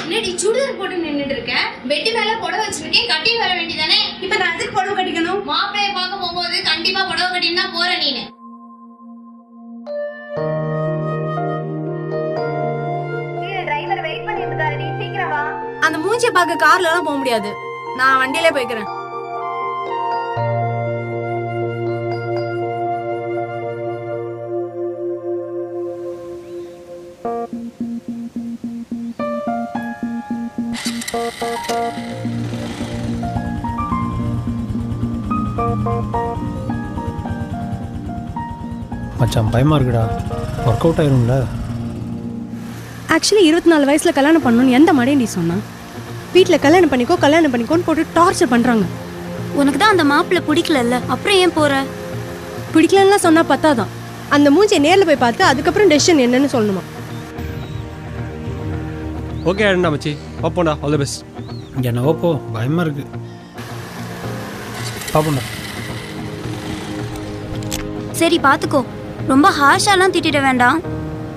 என்னடி சுடிதார் போட்டு நின்னுட்டு இருக்க? பெட் மேல புடவை வச்சிருக்கேன், கட்டி வர வேண்டியதானே? இப்ப நான் எதுக்கு புடவை கட்டிக்கணும்? மாப்பிளைய பார்க்க போகும்போது கண்டிப்பா புடவை கட்டின்னு தான் போற நீனு. டிரைவர் வெயிட் பண்ணிட்டு இருக்காரு, நீ சீக்கிரம் வா. அந்த மூஞ்சிய பார்க்க கார்ல எல்லாம் போக முடியாது, நான் வண்டியிலே போய்க்கிறேன். மச்சான் பயமாக இருக்குடா, ஒர்க் அவுட் ஆயிரும்ல. ஆக்சுவலி 24 வயசுல கல்யாணம் பண்ணணும்னு எந்த மடையண்டி சொன்னா? வீட்டில் கல்யாணம் பண்ணிக்கோன்னு போட்டு டார்ச்சர் பண்ணுறாங்க. உனக்கு தான் அந்த மாப்பிள்ளை பிடிக்கலல்ல, அப்புறம் ஏன் போற? பிடிக்கலன்னா சொன்னா பத்தாதான், அந்த மூஞ்சியை நேரில் போய் பார்த்து அதுக்கப்புறம் டெசிஷன் என்னன்னு சொல்லணுமா? ஓகே அண்ணா மச்சி, பாப்போண்டா, ஆல் தி பெஸ்ட். என்னவோ போ, பயமாக இருக்கு. பாப்போண்டா. சரி பாத்துக்கோ, ரொம்ப ஹார்ஷாலாம் திட்டிட வேண்டாம்.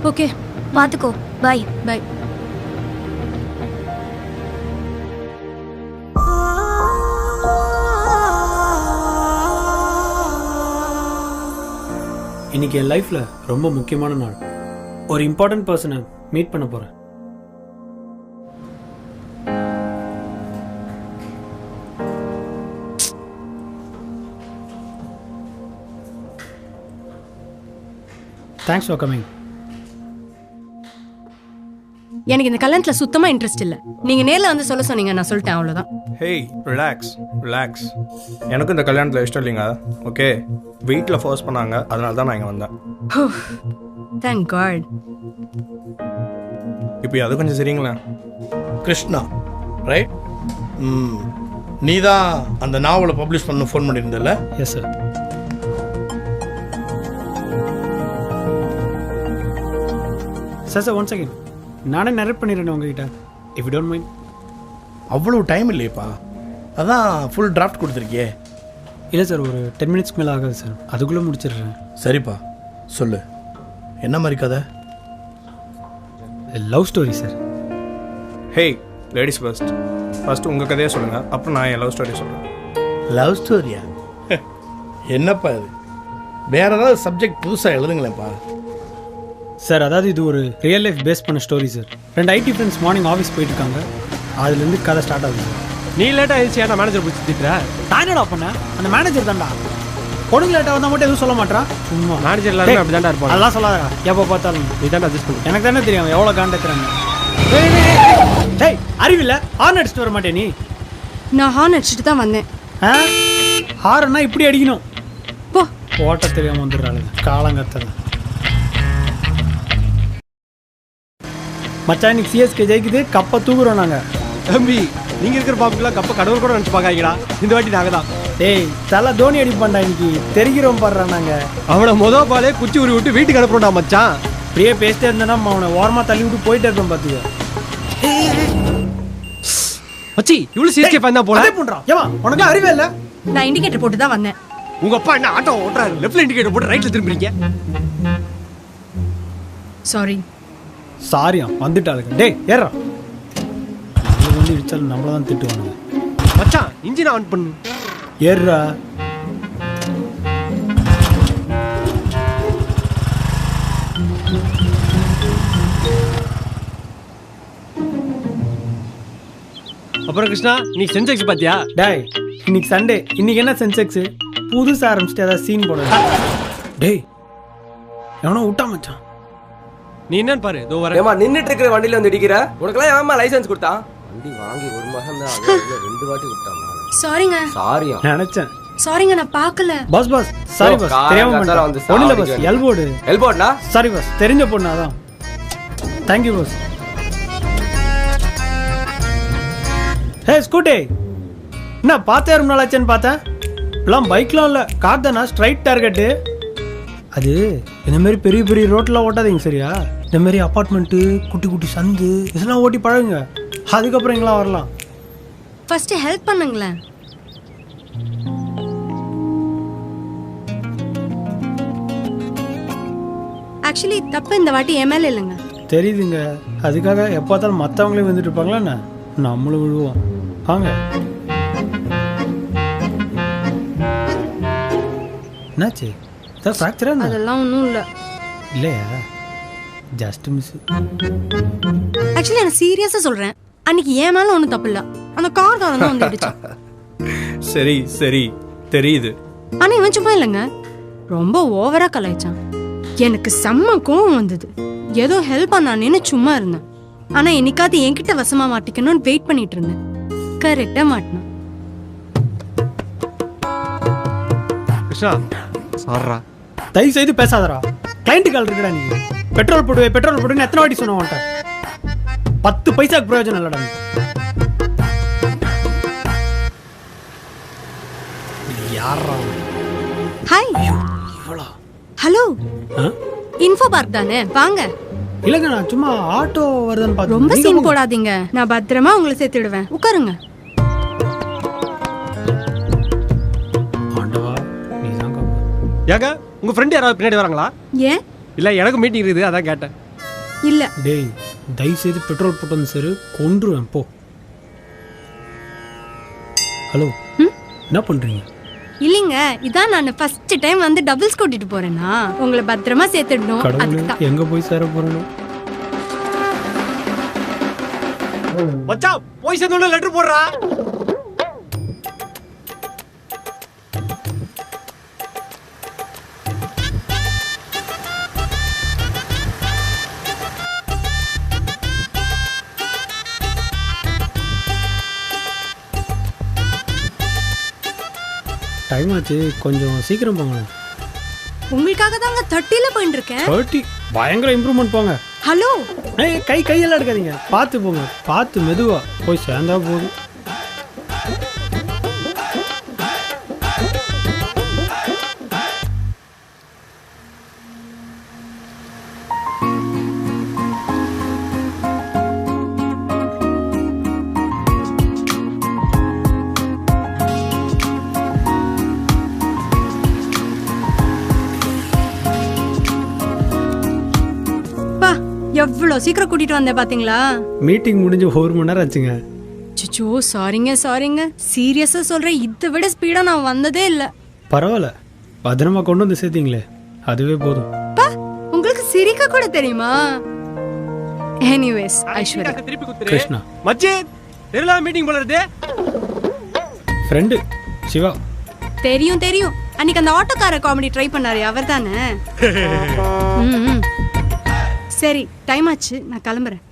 ஓகே பாத்துக்கோ, பை பை. இன்னைக்கு என் லைஃப்ல ரொம்ப முக்கியமான நாள். ஒரு இம்பார்ட்டன்ட் பர்சனை மீட் பண்ண போறேன். Thanks for coming. எனக்கு இந்த கல்யாணத்துல சுத்தமா இன்ட்ரெஸ்ட் இல்ல. நீங்க நேர்ல வந்து சொல்ல சொன்னீங்க, நான் சொல்லிட்டேன், அவ்வளவுதான். Hey relax relax. எனக்கும் இந்த கல்யாணத்தில் இஷ்டம் இல்லைங்க. ஓகே, வீட்டில் ஃபோர்ஸ் பண்ணாங்க, அதனால தான் நான் இங்கே வந்தேன். Thank God. இப்போ அது கொஞ்சம் சரிங்களேன். கிருஷ்ணா ரைட்? நீ தான் அந்த நாவலை பப்ளிஷ் பண்ண ஃபோன் பண்ணியிருந்தல? Yes sir. Sir one second, நானே நரேட் பண்ணிடுறேன் உங்ககிட்ட, இஃப் யூ டோன்ட் மைண்ட். அவ்வளோ டைம் இல்லையப்பா, அதான் ஃபுல் டிராஃப்ட் கொடுத்துருக்கியே. இல்லை சார், ஒரு 10 மினிட்ஸ்க்கு மேலே ஆகாது சார், அதுக்குள்ளே முடிச்சிடுறேன். சரிப்பா சொல்லு, என்ன மாதிரி கதை? Love story sir. Hey ladies first உங்கள் கதையை சொல்லுங்கள், அப்புறம் நான் என் லவ் ஸ்டோரி சொல்கிறேன். லவ் ஸ்டோரியா? என்னப்பா இது, வேற ஏதாவது சப்ஜெக்ட் புதுசாக எழுதுங்களேன்ப்பா. சார் அதாவது இது ஒரு ரியல் லைஃப் பேஸ் பண்ண story sir. 2 IT friends morning office போயிட்டு இருக்காங்க, அதுலேருந்து கதை ஸ்டார்ட் ஆகுது சார். நீ லேட்டாக எழுச்சி ஏன்னா மேனேஜர் பிடிச்சி திட்டுற? நான் என்னடா பண்ணேன், அந்த மேனேஜர் தான்டா. பொண்ணுங்க லேட்டாக வந்தால் மட்டும் எதுவும் சொல்ல மாட்டான். சும்மா மேனேஜர் எல்லாருமே அப்படி தாண்டா இருப்பாங்க. அதெல்லாம் சொல்லாதடா, எப்போ பார்த்தாலும் நீ தாண்டா அட்ஜஸ்ட் பண்ணு. எனக்கு தானே தெரியும் எவ்வளோ காண்டாக்கிறாங்க. டேய் அறிவில்ல, ஹார்ன் அடிச்சுட்டு வர மாட்டே நீ? நான் ஹார்ன் அடிச்சுட்டு தான் வந்தேன். ஹார்ன்னா இப்படி அடிக்கணும். போ, ஓட்ட தெரியாமல் வந்துடுறாங்க காலங்கத்தில். மச்சான் இன்னைக்கு சிஎஸ்கே ஜெயிக்குது, கப்பை தூக்குறோம் நாங்கள். தம்பி, நீங்கள் இருக்கிற பாப்புக்கெல்லாம் கப்பை கடவுள் கூட நினச்சி பார்க்காங்கடா. இந்த வாட்டி நாங்கள் தான். டேய் தலை தோனி அடிப்பான்டா, இன்னைக்கு தெரிகிறோம் பாடுறான் நாங்கள். அவனை மொதல் பாலே குச்சி உரி விட்டு வீட்டுக்கு அனுப்புறோம்டா மச்சான். அப்படியே பேசிட்டே இருந்தேன்னா அவனை ஓரமாக தள்ளி விட்டு போயிட்டே இருப்பேன் பார்த்துக்க. மச்சி இவ்வளோ சிஎஸ்கே ஃபேன் தான் போல பண்ணுறான். ஏமா உனக்கு அறிவே இல்லை? நான் இண்டிகேட்டர் போட்டு தான் வந்தேன். உங்கள் அப்பா என்ன ஆட்டோ ஓட்டுறாரு, லெஃப்ட்ல இண்டிகேட்டர் போட்டு ரைட்டில் திரும்புறீங்க. சாரி. சாரியா வந்துட்டாளுங்க. டேய் ஏறா, நம்மள வந்து இடிச்சாலும் நம்மள தான் திட்டுவானுங்க. மச்சான் இன்ஜின் ஆன் பண்ணு. ஏறுறா. அப்புறம் கிருஷ்ணா, நீ சென்செக்ஸ் பார்த்தியா? டேய் இன்னைக்கு சண்டே, இன்னைக்கு என்ன சென்செக்ஸ் புதுசாக ஆரம்பிச்சுட்டு ஏதாவது சீன் போட. டேய் எவனோ விட்டா மச்சான். நீ என்னன்னு பாரு, இதோ வர. ஏமா நின்னுட்டு இருக்கிற வண்டியில வந்து இடிக்கிற? உனக்கெல்லாம் ஏமா லைசென்ஸ் கொடுத்தான்? வண்டி வாங்கி 1 மாசம் தான் ஆகுது, 2 வாட்டி விட்டாங்க. சாரிங்க. சாரியா? நினைச்சேன். சாரிங்க, நான் பார்க்கல. பாஸ் சாரி பாஸ், தெரியாம பண்ணிட்டேன். ஒண்ணுல பாஸ், எல்போர்டா. சாரி பாஸ், தெரிஞ்ச பொண்ணு அதான். Thank you boss. ஹே ஸ்கூட்டி, என்ன பார்த்தே ரொம்ப நாளாச்சேன்னு பார்த்தேன். இப்பெல்லாம் பைக்லாம் இல்லை, கார் தானா, ஸ்ட்ரைட் டார்கெட்டு. அது இந்த மாதிரி பெரிய பெரிய ரோட்லாம் ஓட்டாதீங்க சரியா? இந்த மாதிரி அப்பார்ட்மெண்ட்டு, குட்டி குட்டி சந்து இதெல்லாம் ஓட்டி பழகுங்க, அதுக்கப்புறம் எங்கெல்லாம் வரலாம். ஃபர்ஸ்ட் ஹெல்ப் பண்ணுங்களேன். ஆக்சுவலி தப்பு இந்த வாட்டி என் மேல இல்லைங்க, தெரியுதுங்க. அதுக்காக எப்போ பார்த்தாலும் மற்றவங்களே வந்துட்டு இருப்பாங்களா என்ன? நம்மளும் விழுவோம். வாங்க. என்னாச்சு? சார் ஃப்ராக்சரா? அதெல்லாம் ஒன்றும் இல்லை. இல்லையா? Just miss. ஆக்சுவலி நான் சீரியஸாக சொல்கிறேன். அன்னைக்கு ஏன் மேலே ஒன்றும் தப்பு இல்லை. அந்த கார்காரன் தான் வந்து அடிச்சான். சரி சரி தெரியுது. ஆனால் இவன் சும்மா இல்லைங்க, ரொம்ப ஓவராக கலாய்ச்சான். எனக்கு செம்ம கோவம் வந்தது. ஏதோ ஹெல்ப் பண்ணானேன்னு சும்மா இருந்தேன். ஆனால் என்னைக்காவது என்கிட்ட வசமாக மாட்டிக்கணும்னு வெயிட் பண்ணிட்டு இருந்தேன். கரெக்டாக மாட்டினான். கிருஷ்ணா சாரா தயவு செய்து பேசாதடா. கிளைண்ட் கால் இருக்குடா. நீ பெட்ரோல் போடுவேன்னு எத்தனை வாட்டி சொன்ன உன்ட்ட? 10 பைசாக்கு பிரயோஜனம் இல்லடா. யாரா? ஹாய். ஹலோ, இன்ஃபோ பார்க் தானே? வாங்க. இல்லைங்க, நான் சும்மா ஆட்டோ வருதுன்னு பார்த்தேன். ரொம்ப சீன் போடாதீங்க, நான் பத்திரமா உங்களை சேர்த்துடுவேன். உட்காருங்க. ஆண்டவா, நீதான் ஏங்க உங்க ஃப்ரெண்ட் யாராவது பின்னாடி வராங்களா? ஏன்? இல்ல எனக்கு மீட்டிங் இருக்குது, அதான் கேட்டேன். இல்ல. டேய், தயவு செய்து பெட்ரோல் போட்டு வந்து சரி, கொன்றுவேன் போ. ஹலோ, என்ன பண்றீங்க? இல்லைங்க, இதான் நான் ஃபர்ஸ்ட் டைம் வந்து டபுள்ஸ் கூட்டிட்டு போறேன்னா உங்களை பத்திரமா சேர்த்துடணும். கடவுளே, எங்க போய் சேர போறேன்? மச்சான் போய் சேர்ந்தோட லெட்டர் போடுறா. டைம் ஆச்சு, கொஞ்சம் சீக்கிரம் போங்க. உங்களுக்காக தாங்க 30ல போயிட்டு இருக்கேன். 30 பயங்கர இம்ப்ரூவ்மெண்ட் போங்க. ஹலோ, கையெல்லாம் எடுக்காதீங்க, பார்த்து போங்க, பார்த்து மெதுவா போய் சேர்ந்தா போதும். எவ்வளவு சீக்கிரம் கூட்டிட்டு வந்தேன் பாத்தீங்களா? மீட்டிங் முடிஞ்சு 1 மணி நேரம் ஆச்சுங்க. சிச்சோ, சாரிங்க. சீரியஸா சொல்றேன், இதை விட ஸ்பீடா நான் வந்ததே இல்ல. பரவாயில்ல, பத்திரமா கொண்டு வந்து சேர்த்தீங்களே, அதுவே போதும். உங்களுக்கு சிரிக்க கூட தெரியுமா? எனிவேஸ், ஐஸ்வர்யா. கிருஷ்ணா. மச்சி தெரியல மீட்டிங் போலறது. ஃப்ரெண்டு சிவா. தெரியும். அன்னைக்கு அந்த ஆட்டோக்கார காமெடி ட்ரை பண்ணாரு, அவர் தானே? சரி, டைம் ஆச்சு, நான் கிளம்புறேன்.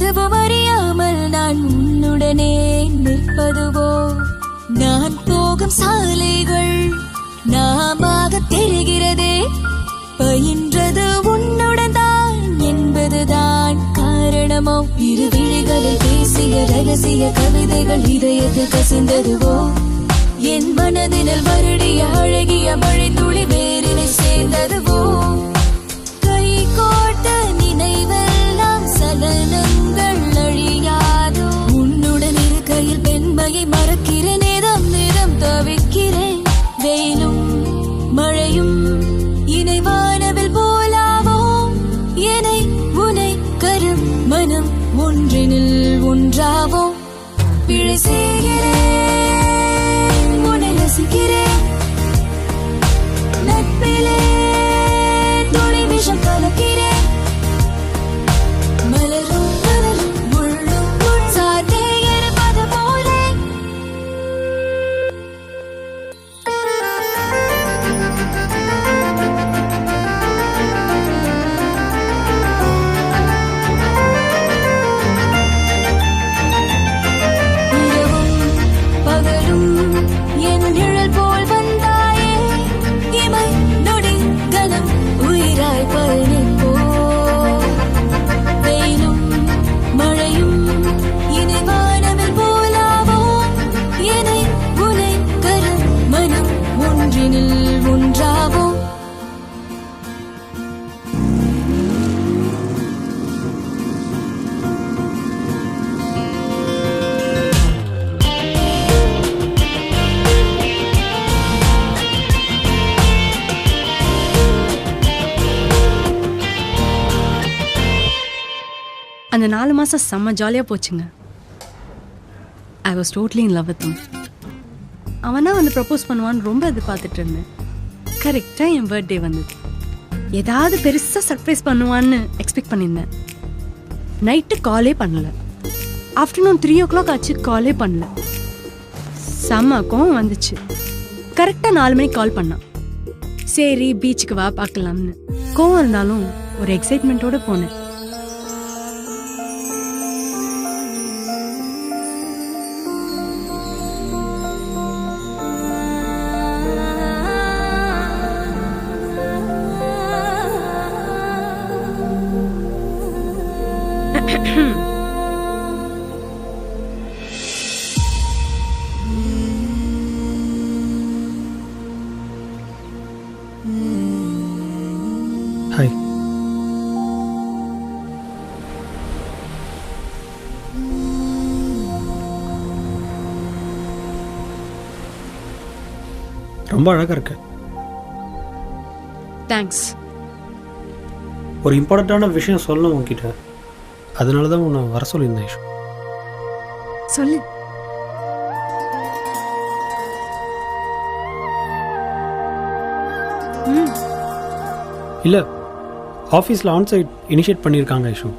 எதுவும் அறியாமல் நான் உன்னுடனே நிற்பதுவோ நான் போகும் சாலைகள் நாமாக தெரிகிறதே பயின்றது உன்னுடன் தான் என்பதுதான் காரணமோ இரு விழிகளில் பேசிய ரகசிய கவிதைகள் இதயத்தில் கசிந்ததுவோ என் மனதினில் வருடிய அழகிய மழை துளி வேரினை சேர்ந்ததுவோ கை கோட்ட நினைவெல்லாம் சலனங்கள் அழியாதோ உன்னுடன் இருக்கையில் பெண்மையை மறக்கிறேன் நேரம் தவிக்கிறேன் வெயிலும் மழையும் இணை வானவில் போலாவோ என்னை உனை கரும் மனம் ஒன்றினில் ஒன்றாவோ பிழை செய்கிறேன் உன்னை ரசிக்கிறேன் நட்பிலே துளி விஷம் கலக்கிறேன் மலரும் மலரும் முள்ளும் முள் சார்ந்தே இருப்பது போலே இரவும் பகலும் என் நிழல் போல் வந்தாயே இமை நொடி கனம் உயிராய் பயணிப்போ வெயிலும் மழையும் இணை வானவில் போலாவோ என்னை உனை கரும் மனம் ஒன்றினில் ஒன்றாவோ அந்த 4 மாசம் செம்ம ஜாலியாக போச்சுங்க. I was totally in love with him. அவனா வந்து ப்ரப்போஸ் பண்ணுவான்னு ரொம்ப எதிர்பார்த்துட்டு இருந்தேன். கரெக்டாக என் பர்த்டே வந்தது. ஏதாவது பெருசாக சர்ப்ரைஸ் பண்ணுவான்னு எக்ஸ்பெக்ட் பண்ணியிருந்தேன். நைட்டு காலே பண்ணல. ஆஃப்டர்நூன் 3 o'clock ஆச்சு, காலே பண்ணல. செம்ம கோவம் வந்துச்சு. கரெக்டாக 4 மணிக்கு கால் பண்ணான். சரி பீச்சுக்கு வா பார்க்கலாம்னு. கோவம் இருந்தாலும் ஒரு எக்ஸைட்மெண்ட்டோடு போனேன். ஹாய். ரொம்ப அழகா இருக்கு. தேங்க்ஸ். ஒரு இம்பார்ட்டண்ட்டான விஷயம் சொல்லணும் உங்ககிட்ட. அதனால தான் உன்னை வர சொல்லியிருந்தேன் ஐஷு. சொல்லு. இல்லை, ஆஃபீஸில் ஆன்சைட் இனிஷியேட் பண்ணியிருக்காங்க ஐஷு.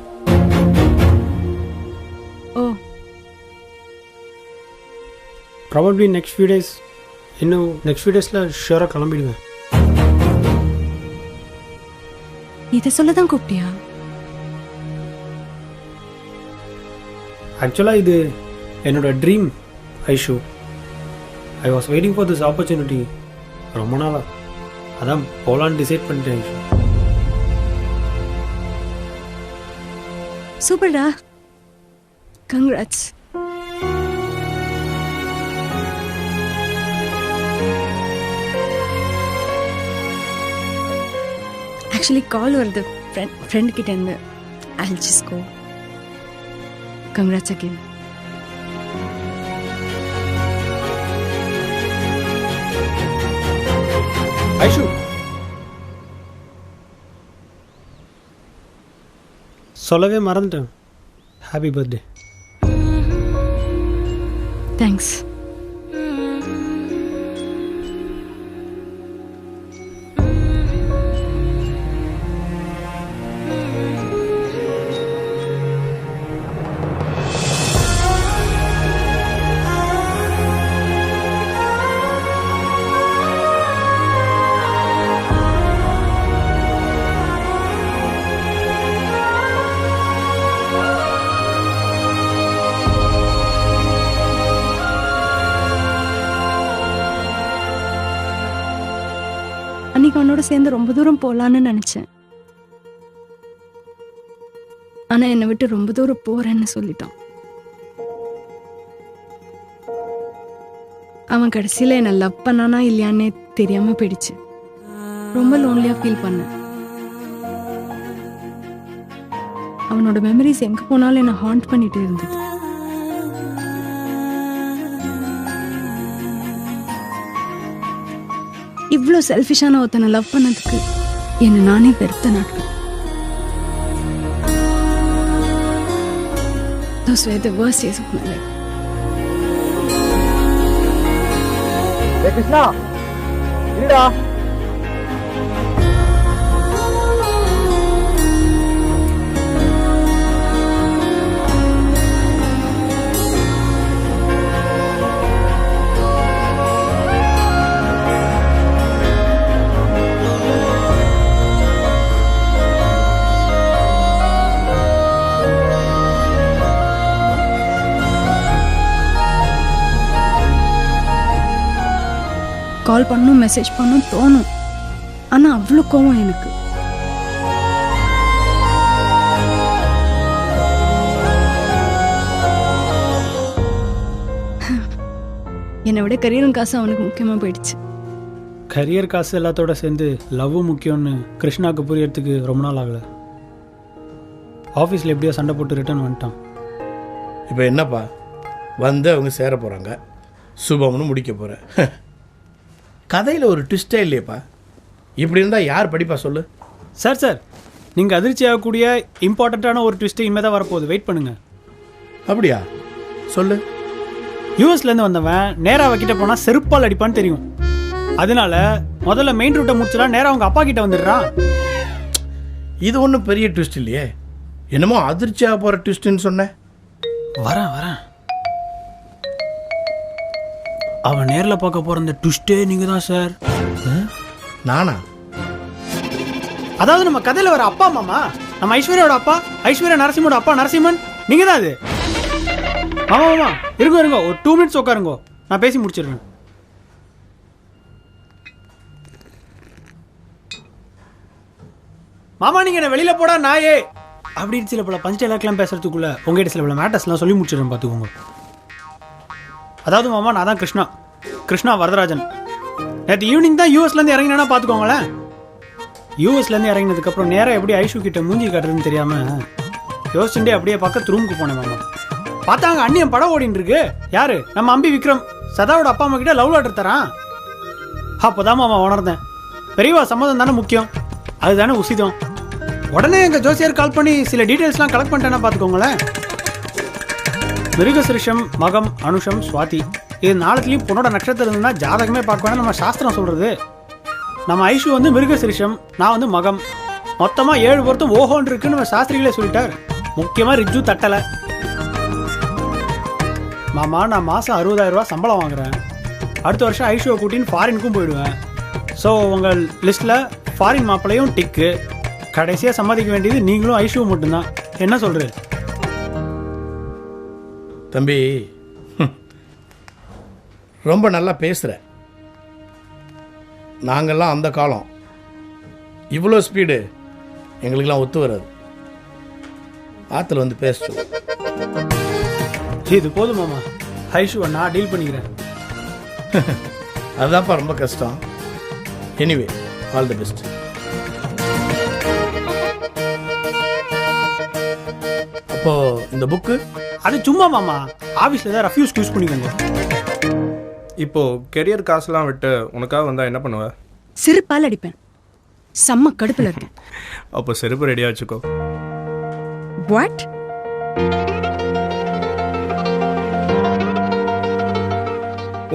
ஓ, ப்ராபப்ளி நெக்ஸ்ட் ஃபியூ டேஸ், இன்னும் நெக்ஸ்ட் ஃபியூ டேஸில் ஷியோராக கிளம்பிடுவேன். இதை சொல்ல தான் கூப்பிட்டியா? ஆக்சுவலாக இது என்னோட dream Aishu. I was waiting for this opportunity ரொம்ப நாளாக. அதான் போலான்னு டிசைட் பண்ணிட்டேன் ஐஷு. சூப்பர்டா, கங்க்ராட்ஸ். ஆக்சுவலி கால் வருது ஃப்ரெண்ட் கிட்ட இருந்து. I'll just go. Congrats again. Aishu, சொல்லவே மறந்துட்டேன். Happy birthday. தேங்க்ஸ். அவனோட சேர்ந்து ரொம்ப தூரம் போகலான்னு நினச்சேன். ஆனால் என்னை விட்டு ரொம்ப தூரம் போகிறேன்னு சொல்லிட்டான். அவன் கடைசியில் என்னை லவ் பண்ணானா இல்லையான்னே தெரியாமல் போயிடுச்சு. ரொம்ப லோன்லியாக ஃபீல் பண்ணேன். அவனோட மெமரிஸ் எங்கே போனாலும் என்னை ஹாண்ட் பண்ணிட்டு இருந்தது. இவ்வளோ செல்ஃபிஷான ஒருத்தனை லவ் பண்ணதுக்கு என்னை நானே வெறுத்த நாட்கள். Those were the worst days of my life. ஏ கிருஷ்ணா இருடா. கால் பண்ணும் மெசேஜ் பண்ணும் தோணும். ஆனால் அவ்வளோ கோவம் எனக்கு. என்னை விட கரியரும் காசு அவனுக்கு முக்கியமாக போயிடுச்சு. கரியர் காசு எல்லாத்தோட சேர்ந்து லவ்வும் முக்கியம்னு கிருஷ்ணாவுக்கு புரியறதுக்கு ரொம்ப நாள் ஆகலை. ஆஃபீஸில் எப்படியோ சண்டை போட்டு ரிட்டர்ன் வந்துட்டான். இப்போ என்னப்பா வந்து அவங்க சேர போகிறாங்க, சுபம்னு முடிக்க போகிறேன். கதையில் ஒரு ட்விஸ்டே இல்லையப்பா. இப்படி இருந்தால் யார் படிப்பா சொல்லு. சார் நீங்கள் அதிர்ச்சி ஆகக்கூடிய இம்பார்ட்டண்ட்டான ஒரு ட்விஸ்ட்டு இனிமேல் தான் வரப்போகுது. வெயிட் பண்ணுங்கள். அப்படியா? சொல்லு. யூஎஸ்லேருந்து வந்தவன் நேராக அவகிட்ட போனால் செருப்பால் அடிப்பான்னு தெரியும். அதனால முதல்ல மெயின் ரூட்டை முடிச்சலாம், நேராக அவங்க அப்பா கிட்ட வந்துடுறான். இது ஒன்றும் பெரிய ட்விஸ்ட் இல்லையே. என்னமோ அதிர்ச்சியாக போகிற ட்விஸ்ட்டுன்னு சொன்னேன். வரேன். அவன் நேரில் பார்க்க போகிற அந்த ட்விஸ்ட்டே நீங்கள் தான் சார். நானா? அதாவது நம்ம கதையில் வர அப்பா மாமா, நம்ம ஐஸ்வர்யாவோட அப்பா, ஐஸ்வர்யா நரசிம்மோட அப்பா நரசிம்மன் நீங்கள் தான் அது. மாமா இருங்கோ ஒரு 2 minutes உட்காருங்கோ, நான் பேசி முடிச்சிடுறேன். மாமா நீங்கள் என்ன வெளியில் போடா நாயே அப்படின்னு சில பல பஞ்ச் டைலாக்லாம் பேசுறதுக்குள்ள உங்ககிட்ட சில பல மேட்டர்ஸ்லாம் சொல்லி முடிச்சிடுறேன் பார்த்துக்கோங்க. அதாவது மாமா, நான் தான் கிருஷ்ணா வரதராஜன். நேற்று ஈவினிங் தான் யூஎஸ்லேருந்து இறங்கினா பார்த்துக்கோங்களேன். யூஎஸ்லேருந்து இறங்கினதுக்கப்புறம் நேராக எப்படி ஐஷு கிட்ட மூஞ்சி காட்டுறதுன்னு தெரியாமல் யோசிச்சுட்டே அப்படியே பக்கத்து ரூமுக்கு போனேன் மாமா. பார்த்தாங்க அண்ணியன் படம் ஓடின்னு இருக்கு. யாரு? நம்ம அம்பி விக்ரம் சதாவோட அப்பா அம்மா கிட்ட லவ் லெட்டர் தரான். அப்போதான் மாமா உணர்ந்தேன், பெரியவா சம்மதம் தானே முக்கியம், அதுதானே உசிதம். உடனே எங்கள் ஜோசியர் கால் பண்ணி சில டீட்டெயில்ஸ்லாம் கலெக்ட் பண்ணிட்டேன்னா பார்த்துக்கோங்களேன். மிருகசிருஷம், மகம், அனுஷம், சுவாதி, இது நாளத்துலேயும் பொண்ணோட நட்சத்திரம் இருந்தால் ஜாதகமே பார்க்க வேணாம் நம்ம சாஸ்திரம் சொல்கிறது. நம்ம ஐஷு வந்து மிருகசிருஷம், நான் வந்து மகம். மொத்தமாக 7 பொருத்தம் ஓஹோன்னு இருக்குன்னு நம்ம சாஸ்திரிகளே சொல்லிட்டார். முக்கியமாக ரிஜு தட்டலை. மாமா, நான் மாதம் 60,000 ரூபா சம்பளம் வாங்குறேன். அடுத்த வருஷம் ஐஷுவை கூட்டின்னு ஃபாரினுக்கும் போயிடுவேன். ஸோ உங்கள் லிஸ்ட்டில் ஃபாரின் மாப்பிள்ளையும் டிக்கு. கடைசியாக சம்மதிக்க வேண்டியது நீங்களும் ஐஷுவும் மட்டும்தான். என்ன சொல்கிறது தம்பி? ரொம்ப நல்லா பேசுகிற. நாங்கள்லாம் அந்த காலம், இவ்வளோ ஸ்பீடு எங்களுக்கெல்லாம் ஒத்து வராது. ஆற்றுல வந்து பேச. இது போதும் மாமா, ஐஷுவை நான் டீல் பண்ணிக்கிறேன். அதுதான்ப்பா ரொம்ப கஷ்டம். Anyway, all the best. அப்போ இந்த புக்கு அது சும்மா மாமா, ஆஃபீஸில் தான் ரஃப்யூஸ் யூஸ் பண்ணிக்கோங்க. இப்போ கெரியர் காசுலாம் விட்டு உனக்காக வந்தால் என்ன பண்ணுவ? சிறுப்பால் அடிப்பேன். செம்ம கடுப்பில் இருக்கேன். அப்போ செருப்பு ரெடியாக வச்சுக்கோ. வாட்?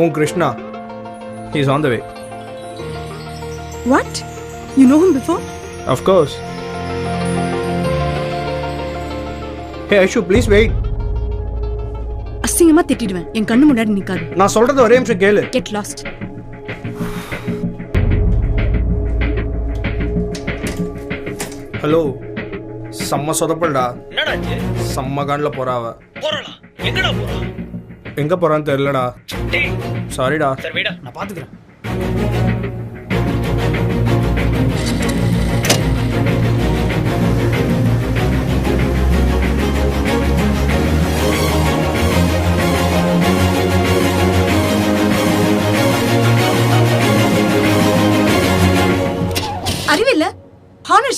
உன் Krishna, he is on the way. What? You know him before? Of course. Hey Aishu, please wait. அசிங்கமா திட்டிடுவேன். என் கண்ணு முன்னாடி நிக்காது. நான் சொல்றது ஒரே நிமிஷம் கேளு. Get lost. ஹலோ, செம்ம சொதப்பல்டா. என்னடாச்சு? செம்ம கான்ல போறாவ. போறடா. எங்கடா போறா? எங்க போறான்னு தெரியலடா. சாரிடா. சரி, நான் பாத்துக்கிறேன்.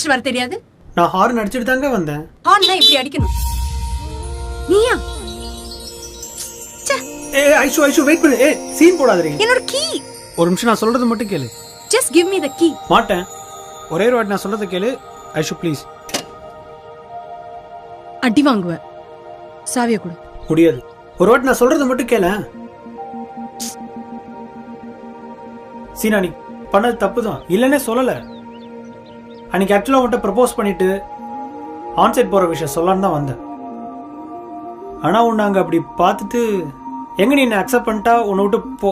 அடிச்சுட்டு வர தெரியாது? நான் ஹார்ன் அடிச்சுட்டு தாங்க வந்தேன். ஹார்ன்னா இப்படி அடிக்கணும். நீயா? ஐஷு ஐஷு வெயிட் பண்ணு. சீன் போடாதீங்க. என்னோட கீ. ஒரு நிமிஷம் நான் சொல்றது மட்டும் கேளு. Just give me the key. மாட்டேன். ஒரே ஒரு வாட்டி நான் சொல்றத கேளு. ஐஷு ப்ளீஸ். அடி வாங்குவேன். சாவியை கொடு. முடியாது. ஒரு வாட்டி நான் சொல்றத மட்டும் கேளு. சீனா நீ பண்ணது தப்பு தான். இல்லைன்னே சொல்லல. அன்னைக்கு ஆக்சுவலாக உன்கிட்ட ப்ரப்போஸ் பண்ணிட்டு ஆன்சைட் போற விஷயம் சொல்லலான்னு தான் வந்தேன். ஆனா உன்னை அங்க அப்படி பார்த்துட்டு எங்க நீ என்ன அக்செப்ட் பண்ணிட்டா உன்னை விட்டு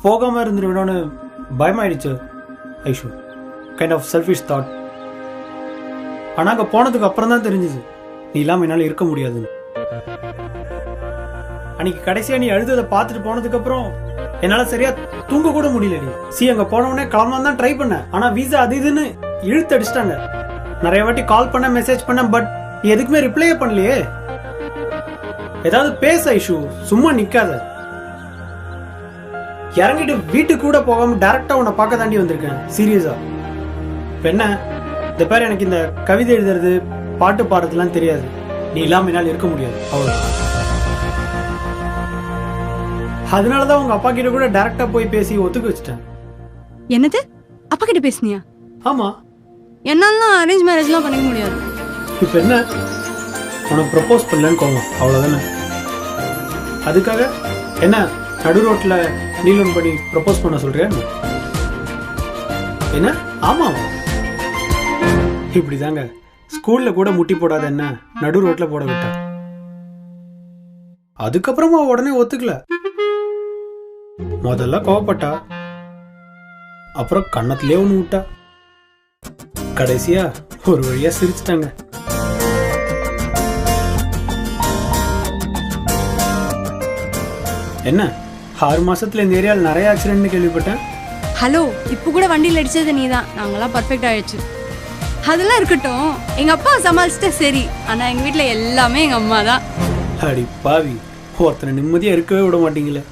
போகாம இருந்துருவேணும்னு பயமாயிடுச்சு Aishu. Kind of selfish thought. ஆனா அங்க போனதுக்கு அப்புறம் தான் தெரிஞ்சுது நீ இல்லாம என்னால இருக்க முடியாதுன்னு. அன்னைக்கு கடைசியா நீ அழுததை பார்த்துட்டு போனதுக்கு அப்புறம் என்னால சரியா தூங்க கூட முடியல. அங்க போனவனே கிளம்பலாம் தான் ட்ரை பண்ண. ஆனா வீசா அது இதுன்னு இழுத்து அடிச்சிட்டாங்க. நிறைய வாட்டி கால் பண்ண மெசேஜ் பண்ண. பட் எதுக்குமே ரிப்ளையே பண்ணலையே. ஏதாவது பேச ஐஷு, சும்மா நிக்காத. இறங்கிட்டு வீட்டுக்கு கூட போகாம டைரக்டா உன்னை பார்க்க தாண்டி வந்திருக்கேன். சீரியஸா. என்ன இந்த பேர் எனக்கு இந்த கவிதை எழுதுறது பாட்டு பாடுறதுலாம் தெரியாது. நீ இல்லாம என்னால் இருக்க முடியாது. அவ்வளவு. அதனாலதான் உங்க அப்பா கிட்ட கூட டைரக்டா போய் பேசி ஒத்துக்க வச்சுட்டேன். என்னது? அப்பா கிட்ட பேசுனியா? ஆமா. என்னால அரேஞ்ச் மேரேஜ்லாம் பண்ணிக்க முடியாது. இப்ப என்ன உனக்கு ப்ரப்போஸ் பண்ணலன்னு கோவம், அவ்வளவுதானே? அதுக்காக என்ன நடு ரோட்ல நீலன் பண்ணி ப்ரப்போஸ் பண்ண சொல்றியா என்ன? ஆமா இப்படிதாங்க ஸ்கூல்ல கூட முட்டி போடாத என்ன நடு ரோட்ல போட விட்டா. அதுக்கப்புறமா உடனே ஒத்துக்கல. முதல்ல கோவப்பட்டா, அப்புறம் கண்ணத்திலே ஒண்ணு விட்டா, கடைசியா ஒரு வழியா சிரிச்சிட்டாங்க. என்ன 6 மாசத்துல இந்த ஏரியாவில் நிறைய ஆக்சிடென்ட் கேள்விப்பட்டேன். ஹலோ, இப்போ கூட வண்டியில் அடிச்சது நீதான். நாங்கெல்லாம் பர்ஃபெக்ட் ஆயிடுச்சு. அதெல்லாம் இருக்கட்டும், எங்க அப்பா சமாளிச்சுட்டா சரி. ஆனா எங்க வீட்டுல எல்லாமே எங்க அம்மா தான். அடி பாவி, ஒருத்தனை நிம்மதியா இருக்கவே விட மாட்டீங்களே.